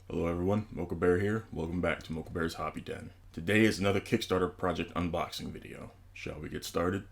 Hello everyone, Mocha Bear here. Welcome back to Mocha Bear's Hobby Den. Today is another Kickstarter project unboxing video. Shall we get started?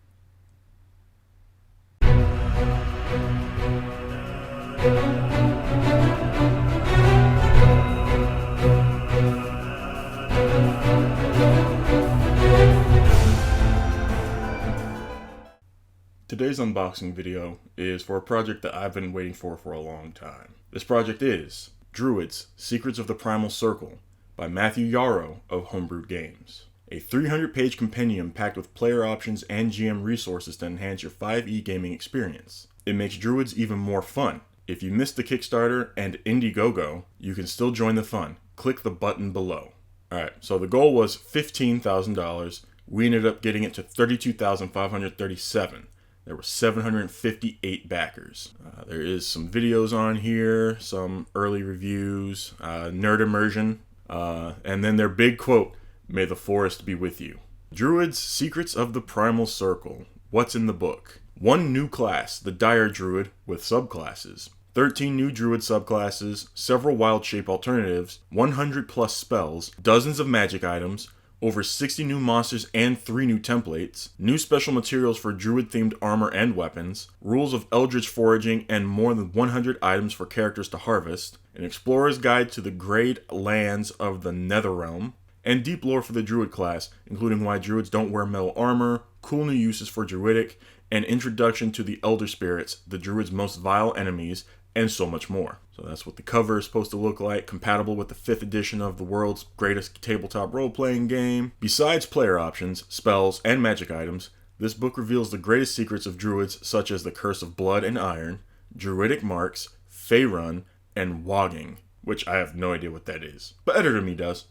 Today's unboxing video is for a project that I've been waiting for a long time. This project is Druids, Secrets of the Primal Circle by Matthew Yarrow of Homebrewed Games. A 300-page compendium packed with player options and GM resources to enhance your 5e gaming experience. It makes Druids even more fun. If you missed the Kickstarter and Indiegogo, you can still join the fun. Click the button below. Alright, so the goal was $15,000. We ended up getting it to $32,537. There were 758 backers. There is some videos on here, some early reviews, nerd immersion, and then their big quote, "May the forest be with you." Druids, Secrets of the Primal Circle. What's in the book? One new class, the Dire Druid, with subclasses. 13 new Druid subclasses, several wild shape alternatives, 100 plus spells, dozens of magic items, over 60 new monsters and 3 new templates, new special materials for Druid-themed armor and weapons, rules of Eldritch Foraging, and more than 100 items for characters to harvest, an explorer's guide to the great lands of the Netherrealm, and deep lore for the Druid class, including why Druids don't wear metal armor, cool new uses for Druidic, an introduction to the Elder Spirits, the Druids' most vile enemies, and so much more. So that's what the cover is supposed to look like, compatible with the 5th edition of the world's greatest tabletop role-playing game. Besides player options, spells, and magic items, this book reveals the greatest secrets of Druids such as the Curse of Blood and Iron, Druidic Marks, Faerun, and Wogging, which I have no idea what that is, but Editor Me does.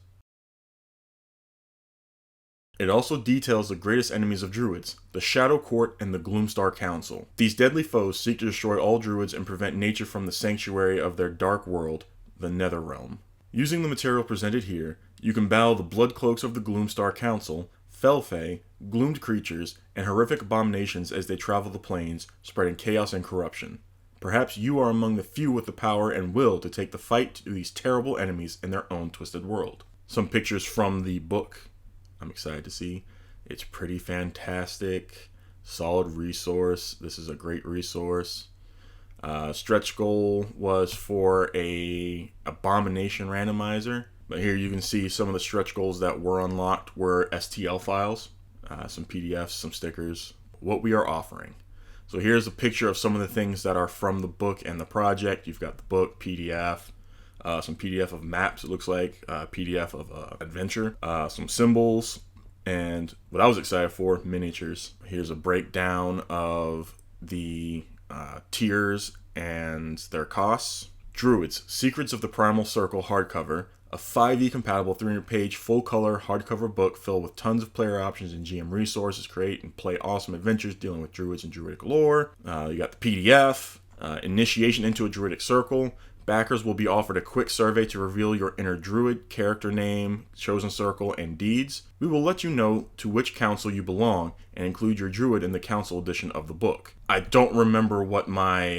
It also details the greatest enemies of Druids, the Shadow Court and the Gloomstar Council. These deadly foes seek to destroy all Druids and prevent nature from the sanctuary of their dark world, the Netherrealm. Using the material presented here, you can battle the Blood Cloaks of the Gloomstar Council, Felfae, gloomed creatures, and horrific abominations as they travel the plains, spreading chaos and corruption. Perhaps you are among the few with the power and will to take the fight to these terrible enemies in their own twisted world. Some pictures from the book I'm excited to see. It's pretty fantastic. Solid resource. This is a great resource. Stretch goal was for a abomination randomizer. But here you can see some of the stretch goals that were unlocked were STL files, some PDFs, some stickers, what we are offering. So here's a picture of some of the things that are from the book and the project. You've got the book, PDF, some PDF of maps, it looks like, PDF of adventure, some symbols, and what I was excited for, miniatures. Here's a breakdown of the tiers and their costs. Druids, Secrets of the Primal Circle hardcover, a 5e compatible 300-page full-color hardcover book filled with tons of player options and GM resources. Create and play awesome adventures dealing with Druids and Druidic lore. You got the PDF, Initiation into a Druidic Circle. Backers will be offered a quick survey to reveal your inner Druid, character name, chosen circle, and deeds. We will let you know to which council you belong and include your Druid in the council edition of the book. I don't remember what mine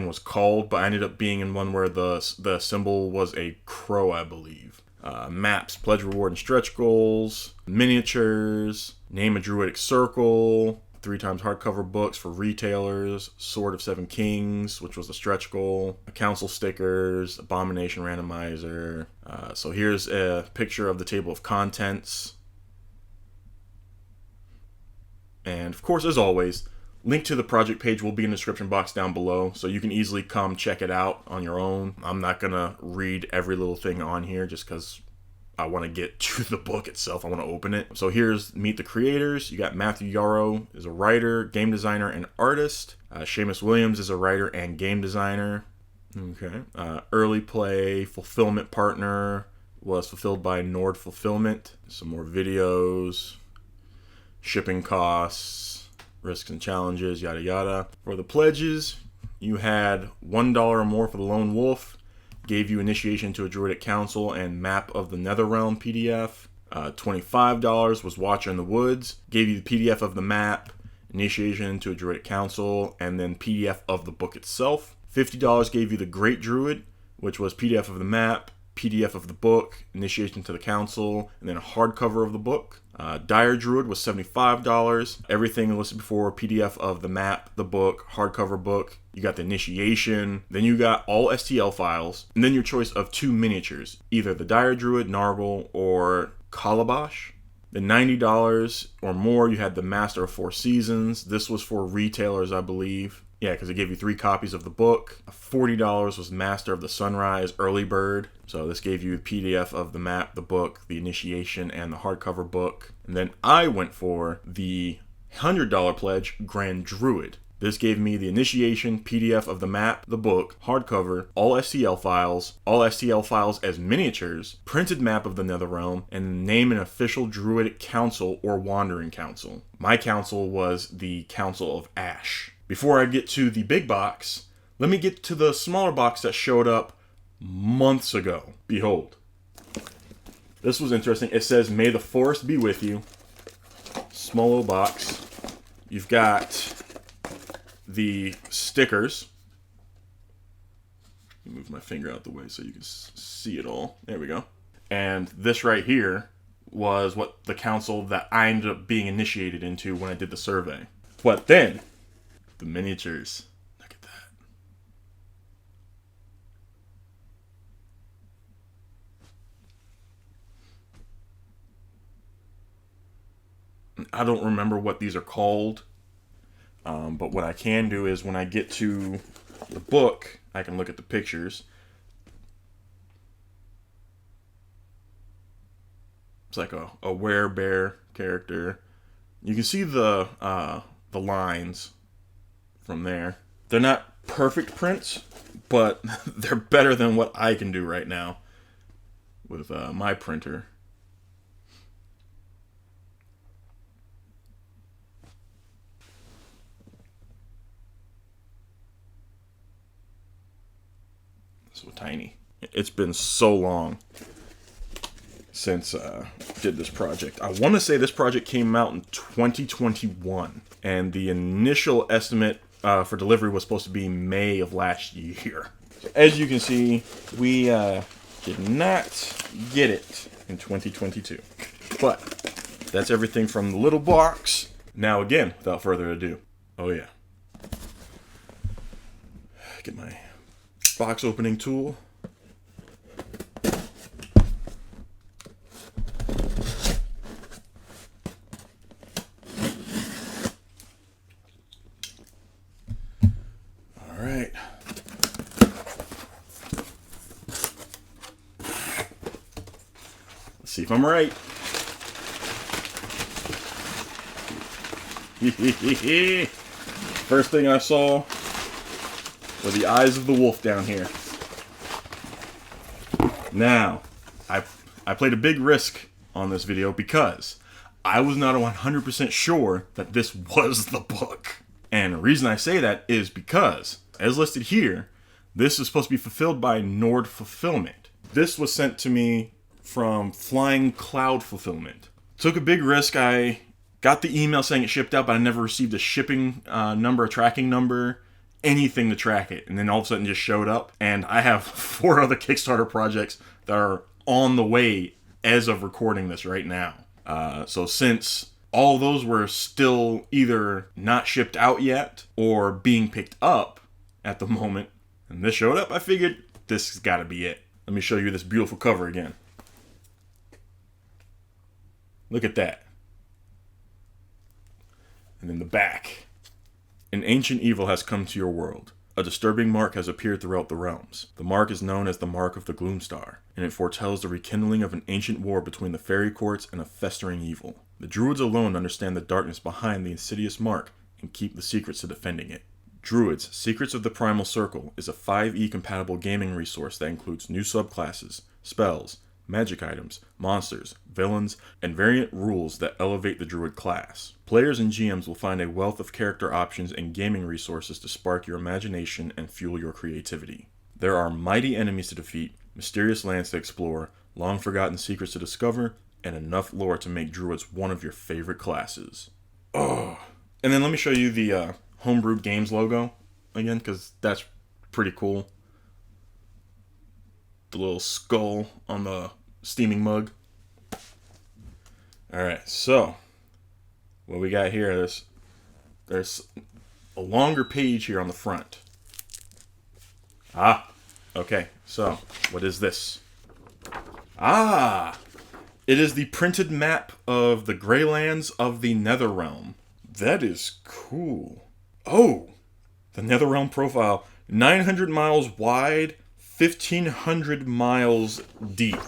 was called, but I ended up being in one where the symbol was a crow, I believe. Maps, pledge reward and stretch goals, miniatures, name a Druidic circle, 3x hardcover books for retailers, Sword of Seven Kings, which was the stretch goal, council stickers, abomination randomizer. So here's a picture of the table of contents. And of course, as always, link to the project page will be in the description box down below, so you can easily come check it out on your own. I'm not gonna read every little thing on here just because I want to get to the book itself. I want to open it. So here's Meet the Creators. You got Matthew Yarrow is a writer, game designer, and artist. Seamus Williams is a writer and game designer. Okay. Early play fulfillment partner was fulfilled by Nord Fulfillment. Some more videos, shipping costs, risks and challenges, yada yada. For the pledges, you had $1 or more for the Lone Wolf. Gave you Initiation to a Druidic Council and Map of the Netherrealm PDF. $25 was Watcher in the Woods. Gave you the PDF of the map, Initiation to a Druidic Council, and then PDF of the book itself. $50 gave you the Great Druid, which was PDF of the map, PDF of the book, Initiation to the Council, and then a hardcover of the book. Dire Druid was $75. Everything listed before, PDF of the map, the book, hardcover book. You got the Initiation. Then you got all STL files. And then your choice of 2 miniatures. Either the Dire Druid, Narble, or Calabash. Then $90 or more, you had the Master of 4 Seasons. This was for retailers, I believe. Yeah, because it gave you 3 copies of the book. $40 was Master of the Sunrise Early Bird. So this gave you the PDF of the map, the book, the Initiation, and the hardcover book. And then I went for the $100 pledge, Grand Druid. This gave me the Initiation, PDF of the map, the book, hardcover, all STL files as miniatures, printed map of the Netherrealm, and name an official Druidic Council or Wandering Council. My council was the Council of Ash. Before I get to the big box, let me get to the smaller box that showed up months ago. Behold. This was interesting. It says, "May the forest be with you." Small little box. You've got the stickers. Let me move my finger out the way so you can see it all. There we go. And this right here was what the council that I ended up being initiated into when I did the survey. But then, the miniatures. Look at that. I don't remember what these are called. But what I can do is when I get to the book, I can look at the pictures. It's like a werebear character. You can see the lines from there. They're not perfect prints, but they're better than what I can do right now with my printer. So tiny. It's been so long since I did this project. I want to say this project came out in 2021, and the initial estimate for delivery was supposed to be May of last year. So as you can see, we did not get it in 2022. But that's everything from the little box. Now again, without further ado, oh yeah, get my box opening tool. All right. Let's see if I'm right. First thing I saw were the eyes of the wolf down here. Now, I played a big risk on this video because I was not 100% sure that this was the book. And the reason I say that is because, as listed here, this is supposed to be fulfilled by Nord Fulfillment. This was sent to me from Flying Cloud Fulfillment. Took a big risk. I got the email saying it shipped out, but I never received a shipping number, a tracking number, anything to track it. And then all of a sudden it just showed up. And I have 4 other Kickstarter projects that are on the way as of recording this right now. So since all those were still either not shipped out yet or being picked up at the moment, and this showed up, I figured this has got to be it. Let me show you this beautiful cover again. Look at that. And then the back. An ancient evil has come to your world. A disturbing mark has appeared throughout the realms. The mark is known as the Mark of the Gloomstar, and it foretells the rekindling of an ancient war between the fairy courts and a festering evil. The Druids alone understand the darkness behind the insidious mark and keep the secrets to defending it. Druids, Secrets of the Primal Circle is a 5e compatible gaming resource that includes new subclasses, spells, magic items, monsters, villains, and variant rules that elevate the Druid class. Players and GMs will find a wealth of character options and gaming resources to spark your imagination and fuel your creativity. There are mighty enemies to defeat, mysterious lands to explore, long-forgotten secrets to discover, and enough lore to make Druids one of your favorite classes. Oh! And then let me show you the Homebrewed Games logo again, because that's pretty cool. The little skull on the steaming mug. Alright, so what we got here, there's a longer page here on the front. Okay, so what is this? It is the printed map of the Greylands of the Netherrealm. That is cool. Oh, the Netherrealm profile. 900 miles wide, 1,500 miles deep.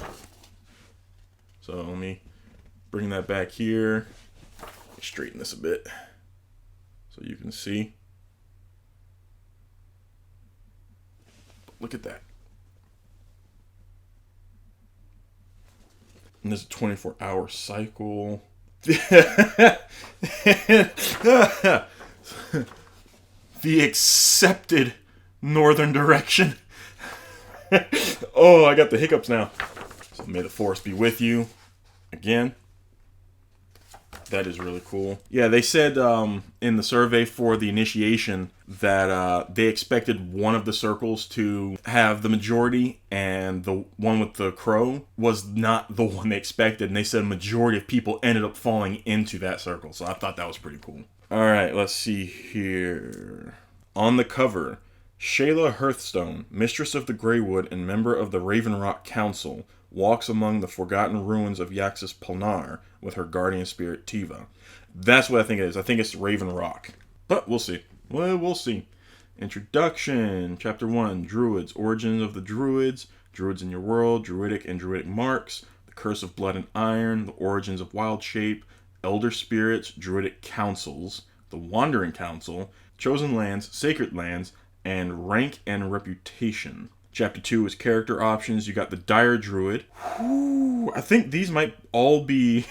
So let me bring that back here. Straighten this a bit so you can see. Look at that. And there's a 24-hour cycle. The accepted northern direction. Oh, I got the hiccups now. So may the force be with you. Again. That is really cool. Yeah, they said in the survey for the initiation that they expected one of the circles to have the majority, and the one with the crow was not the one they expected. And they said a majority of people ended up falling into that circle. So I thought that was pretty cool. All right, let's see here. On the cover, Shayla Hearthstone, mistress of the Greywood and member of the Raven Rock Council, walks among the forgotten ruins of Yaxis Palnar with her guardian spirit Tiva. That's what I think it is. I think it's Raven Rock. But we'll see. Well, we'll see. Introduction. Chapter 1. Druids. Origins of the Druids. Druids in your world. Druidic and Druidic marks. The curse of blood and iron. The origins of wild shape. Elder spirits. Druidic councils. The Wandering Council. Chosen lands. Sacred lands. And rank and reputation. Chapter 2 is character options. You got the Dire Druid. Whew, I think these might all be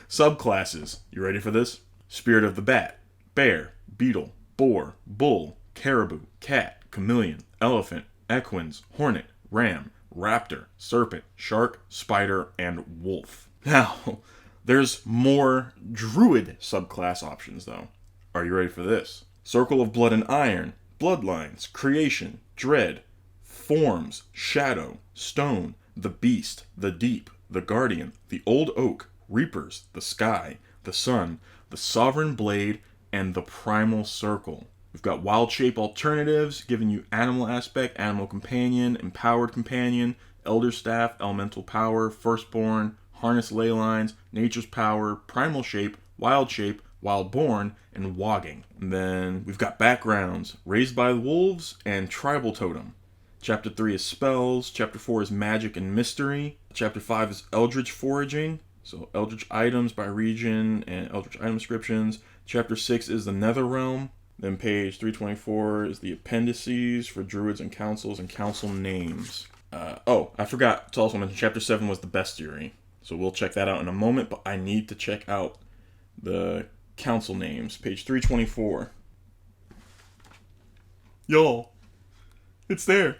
subclasses. You ready for this? Spirit of the Bat, Bear, Beetle, Boar, Bull, Caribou, Cat, Chameleon, Elephant, Equins, Hornet, Ram, Raptor, Serpent, Shark, Spider, and Wolf. Now, there's more Druid subclass options though. Are you ready for this? Circle of Blood and Iron, Bloodlines, Creation, Dread, Forms, Shadow, Stone, the Beast, the Deep, the Guardian, the Old Oak, Reapers, the Sky, the Sun, the Sovereign Blade, and the Primal Circle. We've got wild shape alternatives, giving you animal aspect, animal companion, empowered companion, elder staff, elemental power, firstborn, harness ley lines, nature's power, primal shape, wild born, and wogging. And then we've got backgrounds, raised by wolves, and tribal totem. Chapter 3 is spells. Chapter 4 is magic and mystery. Chapter 5 is Eldritch Foraging. So Eldritch items by region and Eldritch item descriptions. Chapter 6 is the Netherrealm. Then page 324 is the appendices for druids and councils and council names. I forgot to also mention Chapter 7 was the bestiary. So we'll check that out in a moment, but I need to check out the council names. Page 324. Y'all, it's there.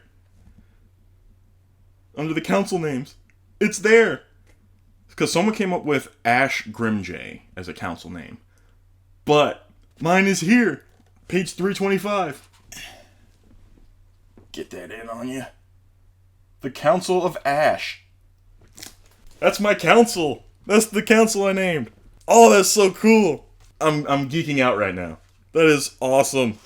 Under the council names. It's there! Because someone came up with Ash Grimjay as a council name. But mine is here. Page 325. Get that in on you. The Council of Ash. That's my council. That's the council I named. Oh, that's so cool. I'm geeking out right now. That is awesome.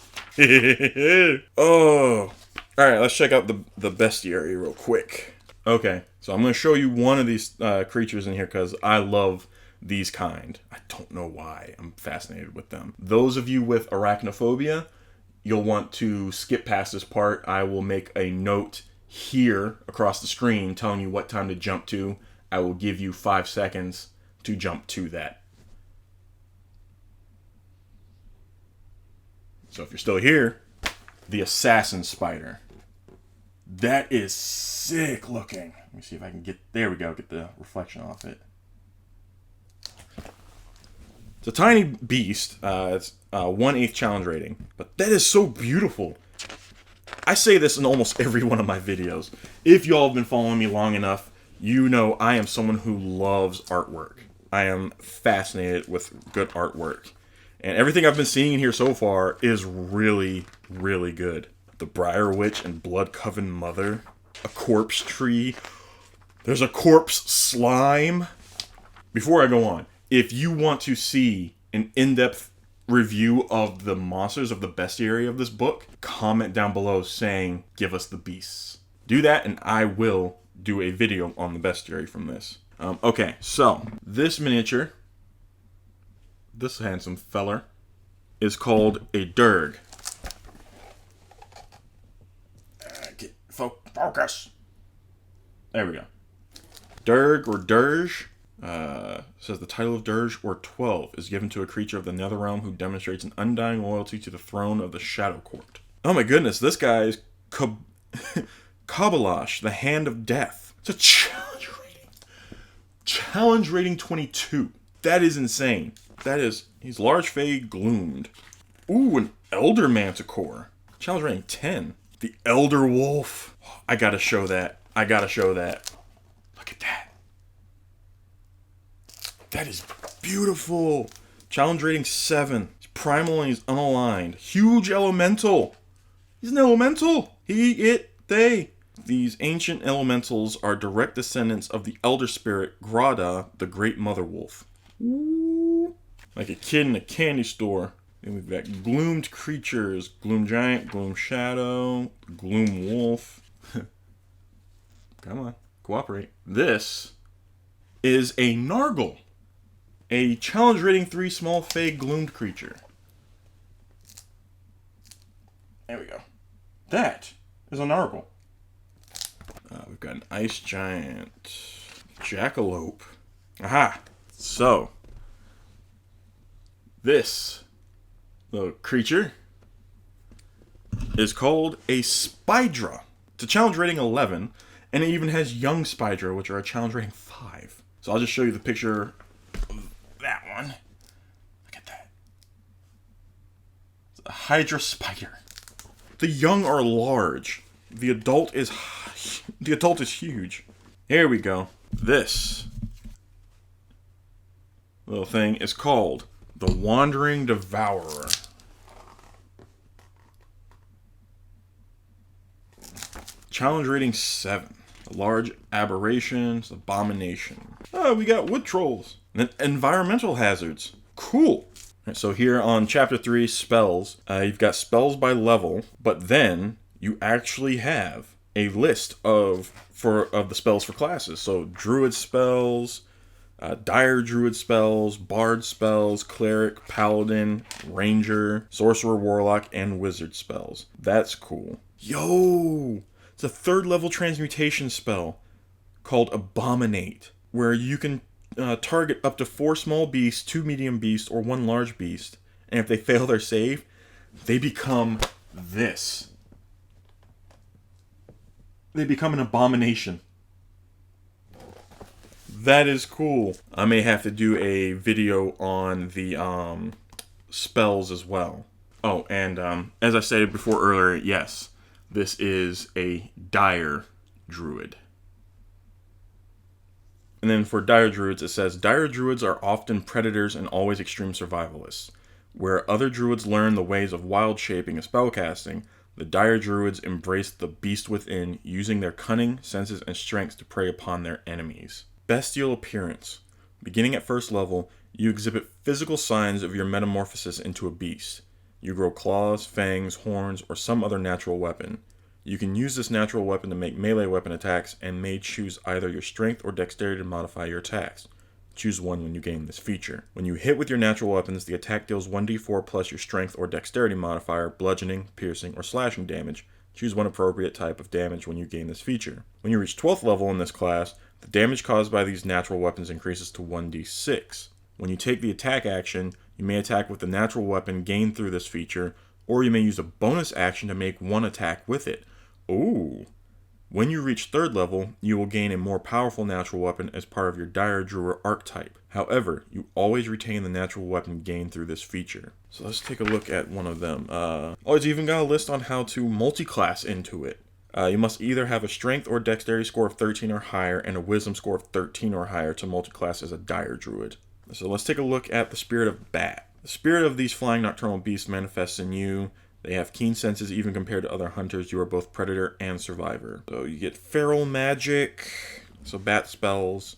Oh. Alright, let's check out the bestiary real quick. Okay, so I'm going to show you one of these creatures in here because I love these kind. I don't know why. I'm fascinated with them. Those of you with arachnophobia, you'll want to skip past this part. I will make a note here across the screen telling you what time to jump to. I will give you 5 seconds to jump to that. So if you're still here, the Assassin Spider. That is sick looking. Let me see if I can get, there we go, get the reflection off it. It's a tiny beast. It's 1/8 challenge rating. But that is so beautiful. I say this in almost every one of my videos. If y'all have been following me long enough, you know I am someone who loves artwork. I am fascinated with good artwork. And everything I've been seeing in here so far is really, really good. The Briar Witch and Blood Coven Mother. a corpse tree. There's a corpse slime. Before I go on, if you want to see an in-depth review of the monsters of the bestiary of this book, comment down below saying, give us the beasts. Do that and I will do a video on the bestiary from this. Okay, so this miniature, this handsome feller, is called a Dirge. Get focus. There we go. Dirge or Dirge. Says the title of Dirge or 12 is given to a creature of the Netherrealm who demonstrates an undying loyalty to the throne of the Shadow Court. Oh my goodness, this guy is Kabalash, the Hand of Death. It's a challenge rating. Challenge rating 22. That is insane. He's large fey gloomed. Ooh, an Elder Manticore. Challenge rating 10. The Elder Wolf. I gotta show that. Look at that. That is beautiful. Challenge rating 7. He's primal and he's unaligned. Huge elemental. He's an elemental. He, it, they. These ancient elementals are direct descendants of the elder spirit Grada, the great mother wolf. Ooh. Like a kid in a candy store. Then we've got gloomed creatures. Gloom giant, gloom shadow, gloom wolf. Come on, cooperate. This is a Nargle. A challenge rating 3 small fey gloomed creature. There we go. That is a Nargle. We've got an ice giant. Jackalope. Aha! So, this little creature is called a Spydra. It's a challenge rating 11, and it even has young Spydra, which are a challenge rating 5. So I'll just show you the picture of that one. Look at that. It's a Hydra Spider. The young are large. The adult is huge. Here we go. This little thing is called the Wandering Devourer. Challenge rating 7. A large aberrations, abomination. Oh, we got wood trolls. And then environmental hazards. Cool. Right, so here on chapter 3, spells, you've got spells by level, but then you actually have a list of the spells for classes. So Druid spells, Dire Druid spells, Bard spells, Cleric, Paladin, Ranger, Sorcerer, Warlock, and Wizard spells. That's cool. Yo! It's a 3rd level transmutation spell called Abominate, where you can target up to 4 small beasts, 2 medium beasts, or 1 large beast. And if they fail their save, they become this. They become an abomination. That is cool. I may have to do a video on the spells as well. Oh, and as I stated before earlier, yes, this is a Dire Druid. And then for Dire Druids, it says, Dire Druids are often predators and always extreme survivalists. Where other Druids learn the ways of wild shaping and spellcasting, the Dire Druids embrace the beast within, using their cunning, senses, and strengths to prey upon their enemies. Bestial appearance. Beginning at 1st level, you exhibit physical signs of your metamorphosis into a beast. You grow claws, fangs, horns, or some other natural weapon. You can use this natural weapon to make melee weapon attacks and may choose either your strength or dexterity to modify your attacks. Choose one when you gain this feature. When you hit with your natural weapons, the attack deals 1d4 plus your strength or dexterity modifier, bludgeoning, piercing, or slashing damage. Choose one appropriate type of damage when you gain this feature. When you reach 12th level in this class, the damage caused by these natural weapons increases to 1d6. When you take the attack action, you may attack with the natural weapon gained through this feature, or you may use a bonus action to make one attack with it. Ooh. When you reach 3rd level, you will gain a more powerful natural weapon as part of your Dire Druid archetype. However, you always retain the natural weapon gained through this feature. So let's take a look at one of them. It's even got a list on how to multi-class into it. You must either have a strength or dexterity score of 13 or higher and a wisdom score of 13 or higher to multi-class as a Dire Druid. So let's take a look at the Spirit of Bat. The spirit of these flying nocturnal beasts manifests in you. They have keen senses even compared to other hunters. You are both predator and survivor. So you get feral magic. So bat spells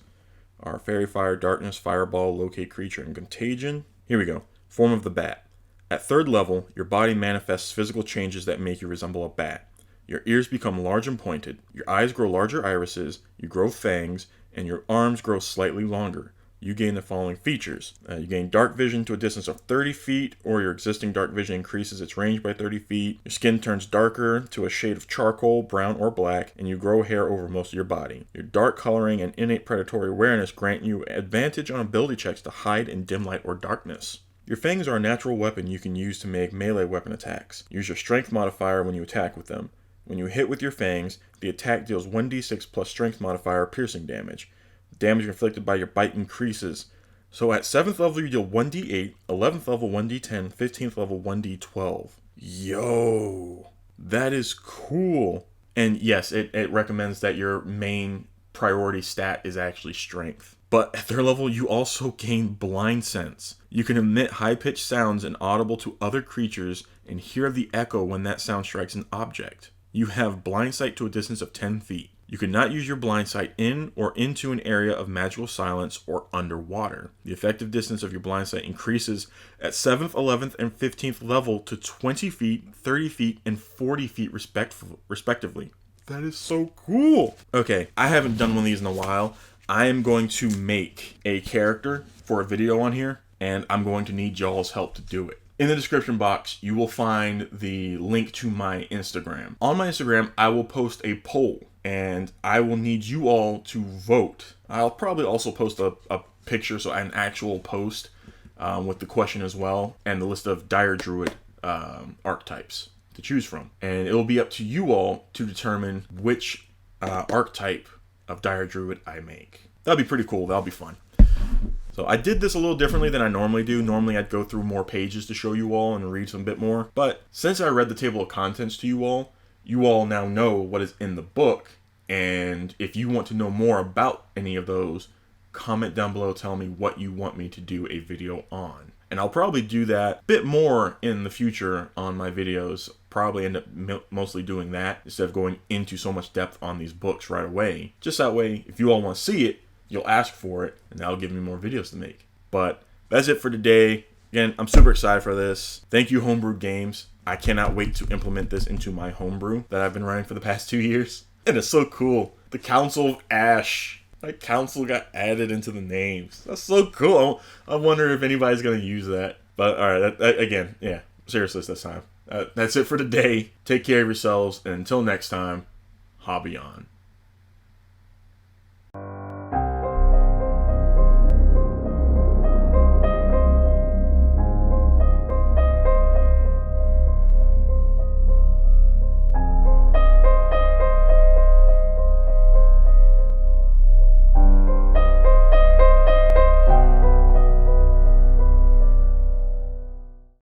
are Fairy Fire, Darkness, Fireball, Locate Creature, and Contagion. Here we go. Form of the bat. At 3rd level, your body manifests physical changes that make you resemble a bat. Your ears become large and pointed. Your eyes grow larger irises. You grow fangs. And your arms grow slightly longer. You gain the following features. You gain dark vision to a distance of 30 feet, or your existing dark vision increases its range by 30 feet. Your skin turns darker to a shade of charcoal, brown, or black, and you grow hair over most of your body. Your dark coloring and innate predatory awareness grant you advantage on ability checks to hide in dim light or darkness. Your fangs are a natural weapon you can use to make melee weapon attacks. Use your strength modifier when you attack with them. When you hit with your fangs, the attack deals 1d6 plus strength modifier piercing damage. The damage inflicted by your bite increases. So at 7th level you deal 1d8, 11th level 1d10, 15th level 1d12. Yo, that is cool. And yes, it recommends that your main priority stat is actually strength. But at 3rd level you also gain blind sense. You can emit high-pitched sounds inaudible to other creatures and hear the echo when that sound strikes an object. You have blind sight to a distance of 10 feet. You cannot use your blind sight in or into an area of magical silence or underwater. The effective distance of your blind sight increases at 7th, 11th, and 15th level to 20 feet, 30 feet, and 40 feet respectively. That is so cool. Okay, I haven't done one of these in a while. I am going to make a character for a video on here, and I'm going to need y'all's help to do it. In the description box, you will find the link to my Instagram. On my Instagram, I will post a poll, and I will need you all to vote. I'll probably also post a picture, so an actual post with the question as well, and the list of Dire Druid archetypes to choose from. And it'll be up to you all to determine which archetype of Dire Druid I make. That'll be pretty cool. That'll be fun. So I did this a little differently than I normally do. Normally I'd go through more pages to show you all and read some bit more. But since I read the table of contents to you all now know what is in the book. And if you want to know more about any of those, comment down below, tell me what you want me to do a video on. And I'll probably do that a bit more in the future on my videos. Probably end up mostly doing that instead of going into so much depth on these books right away. Just that way, if you all want to see it, you'll ask for it, and that'll give me more videos to make. But that's it for today. Again, I'm super excited for this. Thank you, Homebrewed Games. I cannot wait to implement this into my homebrew that I've been running for the past 2 years. And it's so cool. The Council of Ash. My council got added into the names. That's so cool. I wonder if anybody's going to use that. But alright, again, yeah, seriously this time. That's it for today. Take care of yourselves, and until next time, hobby on.